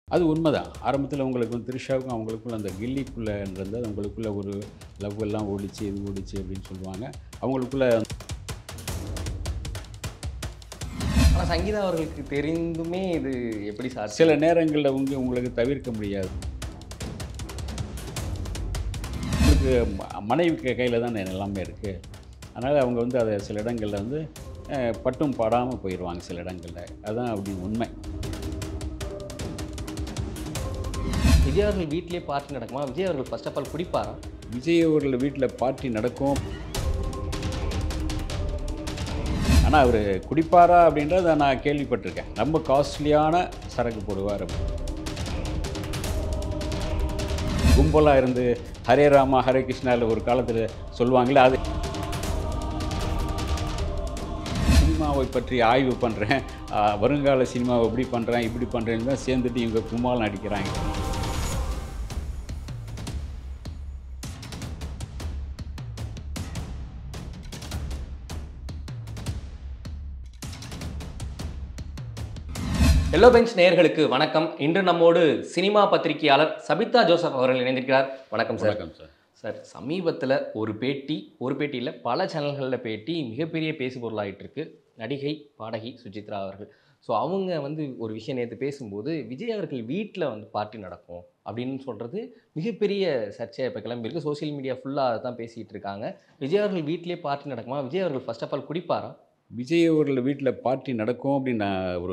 அது உண்மைதான். ஆரம்பத்தில உங்களுக்கு வந்து த்ரிஷாவுக்கும் அவங்களுக்குள்ள அந்த கில்லிக்குள்ளன்றது அவங்களுக்குள்ள ஒரு லவ் எல்லாம் ஓடிச்சு, இது ஓடிச்சு அப்படின்னு சொல்லுவாங்க. அவங்களுக்குள்ள ஆனா சங்கீதா அவர்களுக்கு தெரிந்துமே இது எப்படி சில சாத்தியம்? நேரங்கள்ல உங்களுக்கு தவிர்க்க முடியாது. உங்களுக்கு மனைவி கையில தானே எல்லாமே இருக்கு. அதனால அவங்க வந்து அத சில இடங்கள்ல வந்து பட்டும் படாம போயிருவாங்க சில இடங்கள்ல. அதான் அப்படி உண்மை. விஜய் அவர்கள் வீட்டிலேயே பார்ட்டி நடக்குமா? விஜய் அவர்கள் ஃபர்ஸ்ட் ஆஃப் ஆல் குடிப்பாரா? விஜய் அவர்கள் வீட்ல பார்ட்டி நடக்கும். ஆனா அவரு குடிப்பாரா அப்படின்றத நான் கேள்விப்பட்டிருக்கேன். ரொம்ப காஸ்ட்லியான சரக்கு போடுவார் அப்படின்னு. கும்பலா இருந்து ஹரே ராமா ஹரே கிருஷ்ணால ஒரு காலத்துல சொல்லுவாங்கல்ல, அது சினிமாவை பற்றி ஆய்வு பண்றேன். வருங்கால சினிமாவை எப்படி பண்றேன், இப்படி பண்றேன்னு தான் சேர்ந்துட்டு இவங்க கும்மாளம் அடிக்கிறாங்க. எல்லோ பெஞ்ச் நேயர்களுக்கு வணக்கம். இன்று நம்மோடு சினிமா பத்திரிகையாளர் சபிதா ஜோசப் அவர்கள் இணைந்திருக்கிறார். வணக்கம் சார். வணக்கம் சார். சார், சமீபத்தில் ஒரு பேட்டி இல்லை பல சேனல்களில் பேட்டி மிகப்பெரிய பேசுபொருளாயிட்டு இருக்கு. நடிகை, பாடகி சுசித்ரா அவர்கள். ஸோ அவங்க வந்து ஒரு விஷயம் நேற்று பேசும்போது விஜய் அவர்கள் வீட்டில் வந்து பார்ட்டி நடக்கும் அப்படின்னு சொல்கிறது மிகப்பெரிய சர்ச்சையாக இப்போ கிளம்பியிருக்கு. சோஷியல் மீடியா ஃபுல்லாக தான் பேசிகிட்டு இருக்காங்க. விஜய் அவர்கள் வீட்டிலே பார்ட்டி நடக்குமா? விஜய் அவர்கள் ஃபர்ஸ்ட் ஆஃப் ஆல் குடிப்பாரா? விஜய் அவர்கள் வீட்ல பார்ட்டி நடக்கும் அப்படின்னு நான்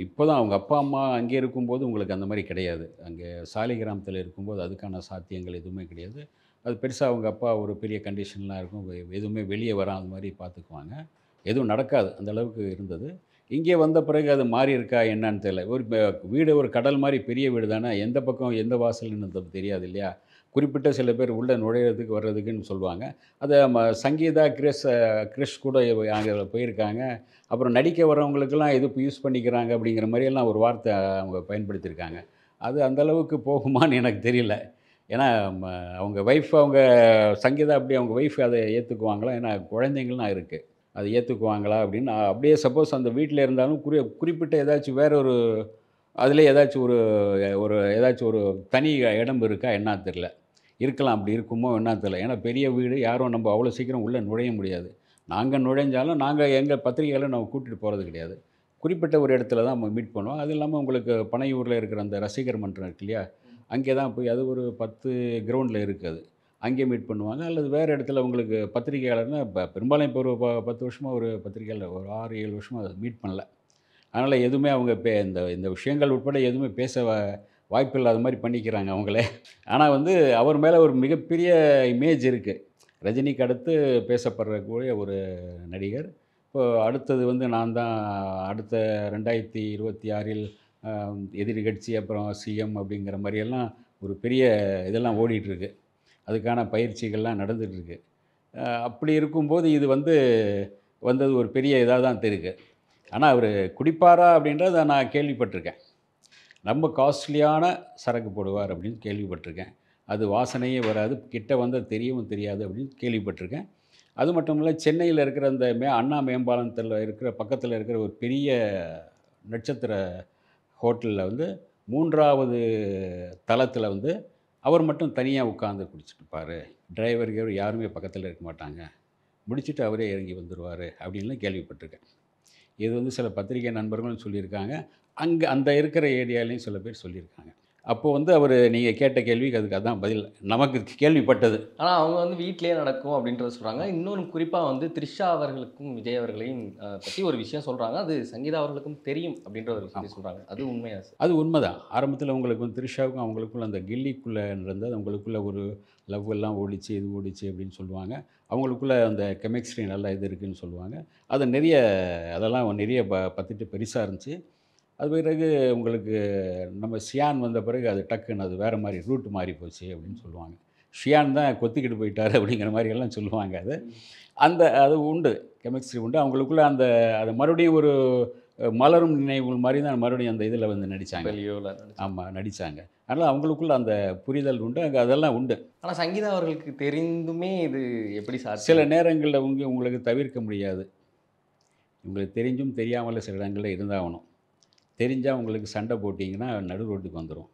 இப்போதான் அவங்க அப்பா, அம்மா அங்கே இருக்கும்போது உங்களுக்கு அந்த மாரி கிடையாது. அங்கே சாலிகிராமத்தில இருக்கும்போது அதுக்கான சாத்தியங்கள் எதுவுமே கிடையாது. அது பெருசா அவங்க அப்பா ஒரு பெரிய கண்டிஷன்லாம் இருக்கும். எதுவுமே வெளிய வராத மாரி பார்த்துக்குவாங்க. எதுவும் நடக்காது. அந்த அளவுக்கு இருந்தது. இங்கே வந்த பிறகு அது மாறி இருக்கா என்னன்னு தெரியல. வீடு ஒரு கடல் மாரி பெரிய வீடு தானே. எந்த பக்கம் எந்த வாசல்ன்னு தெரியாது இல்லையா? குறிப்பிட்ட சில பேர் உள்ள நுழையிறதுக்கு, வர்றதுக்குன்னு சொல்லுவாங்க. அத சங்கீதா, கிரிஷ் கூட அங்க போயிருக்காங்க. அப்புறம் நடிக்க வரவங்களுக்கெல்லாம் இது யூஸ் பண்ணிக்கிறாங்க அப்படிங்கிற மாரியெல்லாம் ஒரு வார்த்தை அவங்க பயன்படுத்தியிருக்காங்க. அது அந்த அளவுக்கு போகுமான்னு எனக்கு தெரியல. ஏன்னா ம அவங்க அவங்க சங்கீதா அப்படி அவங்க ஒய்ஃப் அத ஏத்துக்குவாங்களா? ஏன்னா குழந்தைங்கலாம் இருக்கு. அத ஏத்துக்குவாங்களா அப்படின்னு அப்படியே சப்போஸ் அந்த வீட்ல இருந்தாலும் குறிப்பிட்ட ஏதாச்சும் வேற ஒரு அதிலே ஏதாச்சும் ஒரு ஒரு ஏதாச்சும் ஒரு தனி இடம் இருக்கா என்னான்னு தெரியல. இருக்கலாம். அப்படி இருக்குமோ என்னான்னு தெரியல. ஏன்னா பெரிய வீடு யாரும் நம்ம அவ்வளோ சீக்கிரம் உள்ள நுழைய முடியாது. நாங்க நுழைஞ்சாலும் நாங்க எங்க பத்திரிகையாளர் நம்ம கூட்டிட்டு போறது கிடையாது. குறிப்பிட்ட ஒரு இடத்துல தான் நம்ம மீட் பண்ணுவோம். அது இல்லாம உங்களுக்கு பனையூர்ல இருக்கிற அந்த ரசிகர் மன்றம் இருக்கு இல்லையா? அங்கே தான் போய் அது ஒரு 10 கிரவுண்ட்ல இருக்கு அது. அங்கே மீட் பண்ணுவாங்க. அல்லது வேறு இடத்துல உங்களுக்கு பத்திரிகையாளர்னா பெரும்பாலும் இப்போ ஒரு 10 வருஷமா ஒரு பத்திரிகையாளர் ஒரு 6, 7 வருஷமா மீட் பண்ணல. அதனால எதுவுமே அவங்க இந்த இந்த விஷயங்கள் உட்பட எதுவுமே பேச வாய்ப்பு இல்லாத மாரி பண்ணிக்கிறாங்க அவங்களே. ஆனா வந்து அவர் மேல ஒரு மிகப்பெரிய இமேஜ் இருக்கு. ரஜினிக்கு அடுத்து பேசப்படக்கூடிய ஒரு நடிகர். இப்போ அடுத்தது வந்து நான் தான் அடுத்த 2026இல் அ எதிரி கட்சி அப்புறம் சிஎம் அப்படிங்கிற மாரியெல்லாம் ஒரு பெரிய இதெல்லாம் ஓடிட்டுருக்கு. அதுக்கான பயிற்சிகள்லாம் நடந்துட்டுருக்கு. அப்படி இருக்கும்போது இது வந்தது ஒரு பெரிய இதா தான் இருக்கு. ஆனா அவரு குடிப்பாரா அப்படின்றத நான் கேள்விப்பட்டிருக்கேன். ரொம்ப காஸ்ட்லியான சரக்கு போடுவார் அப்படின்னு கேள்விப்பட்டிருக்கேன். அது வாசனையே வராது. கிட்ட வந்தா தெரியவும் தெரியாது அப்படின்னு கேள்விப்பட்டிருக்கேன். அது மட்டும் இல்ல சென்னையில இருக்கிற அந்த அண்ணா மேம்பாலத்தில இருக்கிற பக்கத்தில இருக்கிற ஒரு பெரிய நட்சத்திர ஹோட்டல்ல வந்து 3வது தளத்தில வந்து அவர் மட்டும் தனியா உட்கார்ந்து குடிச்சிட்டு இருப்பாரு. டிரைவர் கிரைவர் யாருமே பக்கத்தில இருக்க மாட்டாங்க. முடிச்சுட்டு அவரே இறங்கி வந்துருவாரு அப்படின்லாம் கேள்விப்பட்டிருக்கேன். இது வந்து சில பத்திரிகை நண்பர்களும் சொல்லியிருக்காங்க. அந்த இருக்கிற ஏரியாலயும் சில பேர் சொல்லியிருக்காங்க. அப்போ வந்து அவரு நீங்க கேட்ட கேள்விக்கு அதுக்கு அதான் பதில். நமக்கு கேள்விப்பட்டது. ஆனால் அவங்க வந்து வீட்டிலேயே நடக்கும் அப்படின்றத சொல்கிறாங்க. இன்னொன்று குறிப்பாக வந்து த்ரிஷா அவர்களுக்கும் விஜய் அவர்களையும் பற்றி ஒரு விஷயம் சொல்கிறாங்க. அது சங்கீதா அவர்களுக்கும் தெரியும் அப்படின்ற ஒரு விஷயத்தை ஆமா. சொல்கிறாங்க. அது உண்மையா சார்? அது உண்மதான். ஆரம்பத்தில உங்களுக்கு வந்து த்ரிஷாவுக்கும் அவங்களுக்குள்ள அந்த கில்லிக்குள்ள இருந்தது அவங்களுக்குள்ள ஒரு லவ் எல்லாம் ஓடிச்சு, இது ஓடிச்சு அப்படின்னு சொல்லுவாங்க. அவங்களுக்குள்ள அந்த கெமிஸ்ட்ரி நல்லா இது இருக்குன்னு சொல்லுவாங்க. அது அதெல்லாம் நெறைய பத்திட்டு பெருசா இருந்துச்சு. அது பிறகு உங்களுக்கு நம்ம சியான் வந்த பிறகு அது டக்குன்னு அது வேற மாரி ரூட் மாறி போச்சு அப்படின்னு சொல்லுவாங்க. ஷியான் தான் கொத்திக்கிட்டு போயிட்டாரு அப்படிங்கிற மாரியெல்லாம் சொல்லுவாங்க அது. அது உண்டு. கெமிஸ்ட்ரி உண்டு. அவங்களுக்குள்ள அது மறுபடியும் ஒரு மலரும் நினைவுகள் மாரி தான் மறுபடியும் அந்த இதில வந்து நடிச்சாங்க. வெளியோல நடிச்சு. ஆமா நடிச்சாங்க. அதனால அவங்களுக்குள்ள அந்த புரிதல் உண்டு. அங்க அதெல்லாம் உண்டு. ஆனால் சங்கீதா அவர்களுக்கு தெரிந்துமே இது எப்படி சில சாத்தியம்? நேரங்கள்ல உங்களுக்கு தவிர்க்க முடியாது. உங்களுக்கு தெரிஞ்சும் தெரியாமலும் சில இடங்கள்ல இருந்தாகணும். தெரிஞ்சால் உங்களுக்கு சண்டை போட்டிங்கன்னா நடு ரோட்டுக்கு வந்துடும்.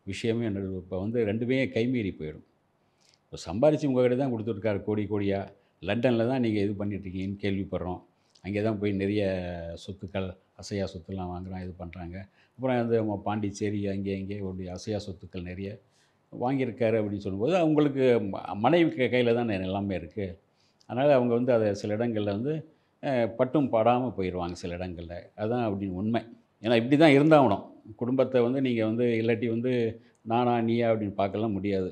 விஷயமே இப்போ வந்து 2மே கைமீறி போயிடும். இப்போ சம்பாரித்து உங்ககிட்ட தான் கொடுத்துருக்காரு கோடி கோடியா. லண்டனில் தான் நீங்கள் இது பண்ணிட்டுருக்கீங்கன்னு கேள்விப்படுறோம். அங்கே தான் போய் நிறைய சொத்துக்கள், அசையா சொத்துலாம் வாங்குறான், இது பண்ணுறாங்க. அப்புறம் அந்த பாண்டிச்சேரி அங்கே இங்கே அப்படி அசையா சொத்துக்கள் நிறைய வாங்கியிருக்காரு அப்படின்னு சொல்லும்போது, அவங்களுக்கு மனைவி கையில் தானே எல்லாமே இருக்குது. அதனால் அவங்க வந்து அதை சில இடங்கள்ல வந்து பட்டும் படாமல் போயிடுவாங்க சில இடங்கள்ல. அதுதான் அப்படின்னு உண்மை. ஏன்னா இப்படி தான் இருந்தாகணும். குடும்பத்தை வந்து நீங்கள் வந்து இல்லாட்டி வந்து நானா நீயா அப்படின்னு பார்க்கலாம் முடியாது.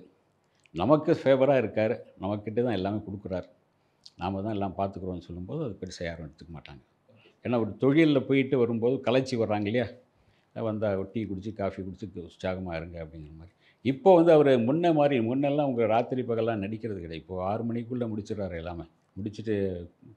நமக்கு ஃபேவரா இருக்காரு. நமக்கிட்ட தான் எல்லாமே குடுக்குறாரு. நாம தான் எல்லாம் பார்த்துக்குறோம்னு சொல்லும்போது, அது பெருசா யாரும் எடுத்துக்க மாட்டாங்க. ஏன்னா ஒரு தொழில்ல போயிட்டு வரும்போது களைச்சி வர்றாங்க இல்லையா? வந்தா ஒரு டீ குடிச்சு, காஃபி குடிச்சு உற்சாகமா இருங்க அப்படிங்கிற மாரி. இப்போ வந்து அவரு முன்னெல்லாம் உங்க ராத்திரி பகலா நடிக்கிறது கிடையாது. இப்போ 6 மணிக்குள்ள முடிச்சுடுறாரு எல்லாமே. முடிச்சுட்டு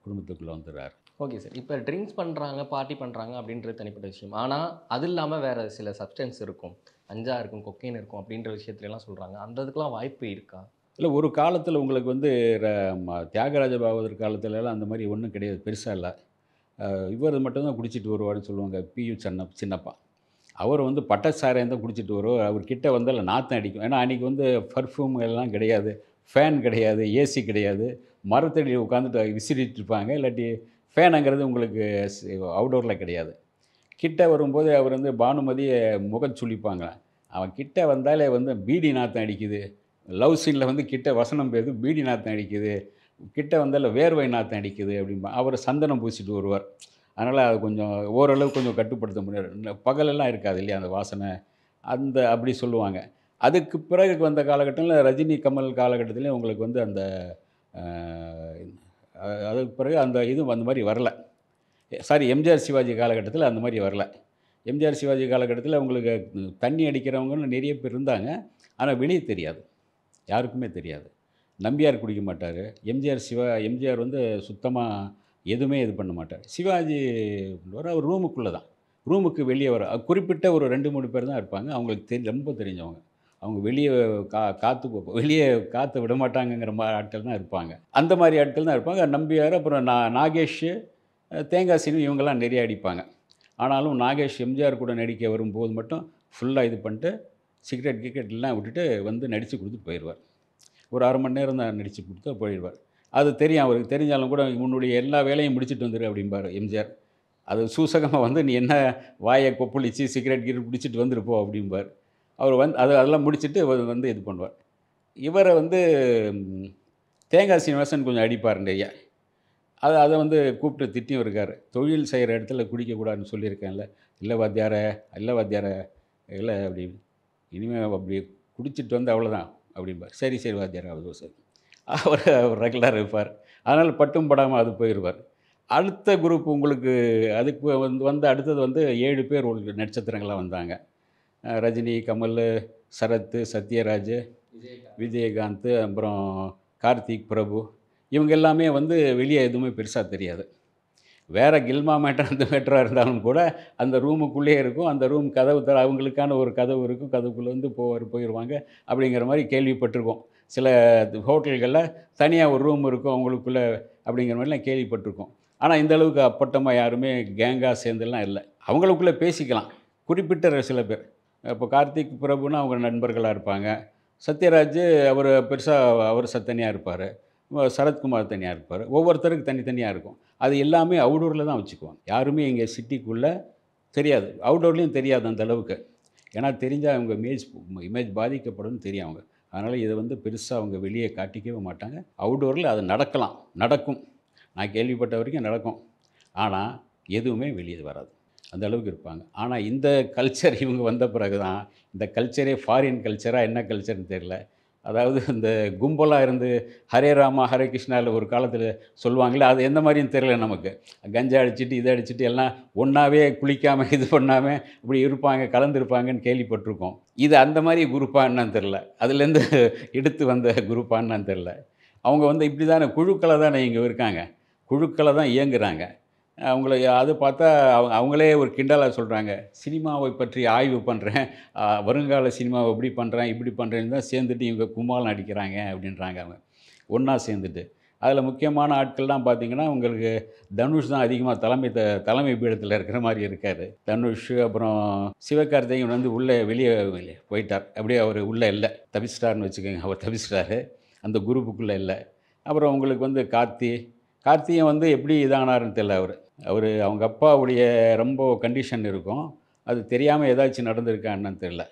குடும்பத்துக்குள்ள வந்துடுறாரு. Okay sir. இப்ப ட்ரிங்க்ஸ் பண்றாங்க, பார்ட்டி பண்றாங்க அப்படின்றது தனிப்பட்ட விஷயம். ஆனா, அது இல்லாம வேற சில சப்ஸ்டன்ஸ் இருக்கும். கஞ்சா இருக்கும், கொக்கைன் இருக்கும் அப்படின்ற விஷயத்துலலாம் சொல்றாங்க. அந்த இதுக்கெல்லாம் வாய்ப்பு இருக்கா? இல்ல ஒரு காலத்தில உங்களுக்கு வந்து ர தியாகராஜ பாகவதர் காலத்துலலாம் அந்த மாரி ஒண்ணும் கிடையாது. பெருசா இல்ல. இவர் மட்டும் தான் குடிச்சிட்டு வருவாருன்னு சொல்லுவாங்க. பியு சின்னப்பா. அவர் வந்து பட்ட சாராயம் தான் குடிச்சிட்டு வருவார். அவர் கிட்ட வந்தால நாத்தம் அடிக்கும். ஏன்னா, அன்னைக்கு வந்து பர்ஃப்யூம் எல்லாம் கிடையாது. ஃபேன் கிடையாது, ஏசி கிடையாது. மரத்தடியில உட்காந்துட்டு விசிறிட்டு இருப்பாங்க. இல்லாட்டி ஃபேனுங்கிறது உங்களுக்கு அவுட்டோர்ல கிடையாது. கிட்ட வரும்போது அவர் வந்து பானுமதிய முகம் சுளிப்பாங்க. அவன் கிட்ட வந்தாலே வந்து பீடி நாத்தம் அடிக்குது. லவ் சீன்ல வந்து கிட்ட வசனம் பேசுது, பீடி நாத்தம் அடிக்குது. கிட்ட வந்தால வேர்வை நாத்தம் அடிக்குது அப்படிம்பான். அவர் சந்தனம் பூசிட்டு வருவார். அதனால அது கொஞ்சம் ஓரளவு கொஞ்சம் கட்டுப்படுத்த முடியாது. பகலெல்லாம் இருக்காது இல்லையா அந்த வாசனை. அப்படி சொல்லுவாங்க. அதுக்கு பிறகு வந்த காலகட்டத்தில ரஜினி, கமல் காலகட்டத்திலயும் உங்களுக்கு வந்து அந்த அ அதுக்கு பிறகு அந்த இது அந்த மாரி வரல. சாரி எம்ஜிஆர், சிவாஜி காலகட்டத்தில அந்த மாரி வரல. எம்ஜிஆர், சிவாஜி காலகட்டத்தில உங்களுக்கு தண்ணி அடிக்கிறவங்கன்னு நெறைய பேர் இருந்தாங்க. ஆனா வெளிய தெரியாது. யாருக்குமே தெரியாது. நம்பியார் குடிக்க மாட்டாரு. எம்ஜிஆர் வந்து சுத்தமா எதுவுமே இது பண்ண மாட்டார். சிவாஜி பண்ணுவாரு. அவர் ரூமுக்குள்ள தான். ரூமுக்கு வெளிய குறிப்பிட்ட ஒரு 2, 3 பேர் தான் இருப்பாங்க. அவங்களுக்கு ரொம்ப தெரிஞ்சவங்க. அவங்க வெளிய வெளிய காத்த விடமாட்டாங்கங்கிற ஆட்கள் தான் இருப்பாங்க. அந்த மாரி ஆட்கள் தான் இருப்பாங்க. நம்பியார், அப்புறம் நாகேஷ், தேங்காய் சீனு இவங்கலாம் நெறைய அடிப்பாங்க. ஆனாலும் நாகேஷ் எம்ஜிஆர் கூட நடிக்க வரும்போது மட்டும் ஃபுல்லா இது பண்ணிட்டு, சிகரெட் கிக்கெட்லாம் விட்டுட்டு வந்து நடிச்சு குடுத்துட்டு போயிருவார். ஒரு 1/2 மணி நேரம் தான் நடிச்சு குடுத்து போயிடுவார். அது தெரியும் அவருக்கு. தெரிஞ்சாலும் கூட "உன்னுடைய எல்லா வேலையும் முடிச்சுட்டு வந்துரு" அப்படிம்பாரு எம்ஜிஆர். அது சூசகமா வந்து "நீ என்ன வாய கொப்பளிச்சு சிகரெட் கிரெட் பிடிச்சிட்டு வந்துரு போ" அப்படிம்பார். அவர் அதெல்லாம் முடிச்சுட்டு வந்து இது பண்ணுவார். இவர வந்து ம் தேங்காய் சீனிவாசன் கொஞ்சம் அடிப்பார் நெறைய. அத வந்து கூப்பிட்டு திட்டியும் இருக்காரு. "தொழில் செய்ற இடத்துல குடிக்கக்கூடாதுன்னு சொல்லியிருக்கேன்ல." "இல்ல வாத்தியாரே, இல்ல வாத்தியாரே, இல்ல" அப்படி. "இனிமே அப்படி குடிச்சிட்டு வந்தா அவ்வளோதான்" அப்படிம்பார். "சரி, சரி வாத்தியாரே." அது சரி. அவர் ரெகுலரா இருப்பார். அதனால பட்டும் படாம அது போயிருவார். அடுத்த குரூப் உங்களுக்கு அதுக்கு வந்து அடுத்தது வந்து 7 பேர் உங்களுக்கு நட்சத்திரங்களா வந்தாங்க. ரஜினி, கமல், சரத், சத்யராஜ், விஜயகாந்த், அப்புறம் கார்த்திக், பிரபு. இவங்க எல்லாமே வந்து வெளிய எதுவுமே பெருசா தெரியாது. வேற கில்மா மேட்டர் அந்த மேட்டரா இருந்தாலும் கூட, அந்த ரூமுக்குள்ளேயே இருக்கும். அந்த ரூம் கதவு அவங்களுக்கான ஒரு கதவு இருக்கும். கதவுக்குள்ள வந்து போயிருவாங்க. அப்படிங்கிற மாரி கேள்விப்பட்டுருக்கோம். சில ஹோட்டல்கள்ல தனியா ஒரு ரூம் இருக்கும் அவங்களுக்குள்ள அப்படிங்கிற மாரிலாம் கேள்விப்பட்டுருக்கோம். ஆனா, இந்த அளவுக்கு அப்பட்டமா யாருமே கேங்கா சேர்ந்துலாம் இல்ல. அவங்களுக்குள்ள பேசிக்கலாம். குறிப்பிட்ட சில பேர். இப்போ கார்த்திக், பிரபுனா அவங்க நண்பர்களா இருப்பாங்க. சத்யராஜ் அவரு பெருசா அவரு தனியா இருப்பாரு. சரத்குமார் தனியா இருப்பாரு. ஒவ்வொருத்தருக்கு தனித்தனியா இருக்கும். அது எல்லாமே அவுட்டோர்ல தான் வச்சுக்குவாங்க. யாருமே இங்க சிட்டிக்குள்ள தெரியாது. அவுட்டோர்லயும் தெரியாது அந்த அளவுக்கு. ஏன்னா தெரிஞ்சா அவங்க இமேஜ் பாதிக்கப்படும்னு தெரியும் அவங்க. அதனால இத வந்து பெருசா அவங்க வெளிய காட்டிக்கவே மாட்டாங்க. அவுட்டோர்ல அது நடக்கலாம். நடக்கும். நான் கேள்விப்பட்ட வரைக்கும் நடக்கும். ஆனா, எதுவுமே வெளிய வராது. அந்த அளவுக்கு இருப்பாங்க. ஆனா, இந்த கல்ச்சர் இவங்க வந்த பிறகு தான், இந்த கல்ச்சரே ஃபாரின் கல்ச்சரா என்ன கல்ச்சர்ன்னு தெரியல. அதாவது இந்த கும்பலா இருந்து ஹரே ராமா, ஹரே கிருஷ்ணால ஒரு காலத்தில சொல்லுவாங்கல்ல, அது எந்த மாரின்னு தெரியல நமக்கு. கஞ்சா அடிச்சுட்டு, இத அடிச்சுட்டு எல்லாம் ஒண்ணாவே குளிக்காம, இது பண்ணாம இப்படி இருப்பாங்க, கலந்திருப்பாங்கன்னு கேள்விப்பட்டுருக்கோம். இது அந்த மாரி குரூப்பா என்னன்னு தெரியல. அதுலேருந்து எடுத்து வந்த குரூப்பா என்னன்னு தெரியல. அவங்க வந்து இப்படி தானே குழுக்களா தானே இங்க இருக்காங்க. குழுக்களா தான் இயங்குறாங்க. அவங்கள அது பார்த்தா அவங்களே ஒரு கிண்டலா சொல்றாங்க. சினிமாவை பற்றி ஆய்வு பண்றேன். வருங்கால சினிமாவ இப்படி பண்றேன், இப்படி பண்றேன்னு தான் சேர்ந்துட்டு இவங்க கும்மாளம் அடிக்கிறாங்க அப்படின்றாங்க அவங்க. ஒண்ணா சேர்ந்துட்டு. அதில் முக்கியமான ஆட்கள்லாம் பார்த்தீங்கன்னா, உங்களுக்கு தனுஷ் தான் அதிகமாக தலைமை பீடத்தில இருக்கிற மாரி இருக்காரு. தனுஷ், அப்புறம் சிவகார்த்திகேயன் வந்து வெளிய போயிட்டார். அப்படியே அவரு உள்ள இல்ல. தப்பிச்சிட்டாருன்னு வச்சுக்கோங்க. அவர் தப்பிச்சிட்டாரு. அந்த குரூப்புக்குள்ள இல்ல. அப்புறம் உங்களுக்கு வந்து கார்த்தியும் வந்து எப்படி இதானாருன்னு தெரியல அவரு. அவங்க அப்பாவுடைய ரொம்ப கண்டிஷன் இருக்கும். அது தெரியாம ஏதாச்சும் நடந்திருக்கா என்னன்னு தெரியல.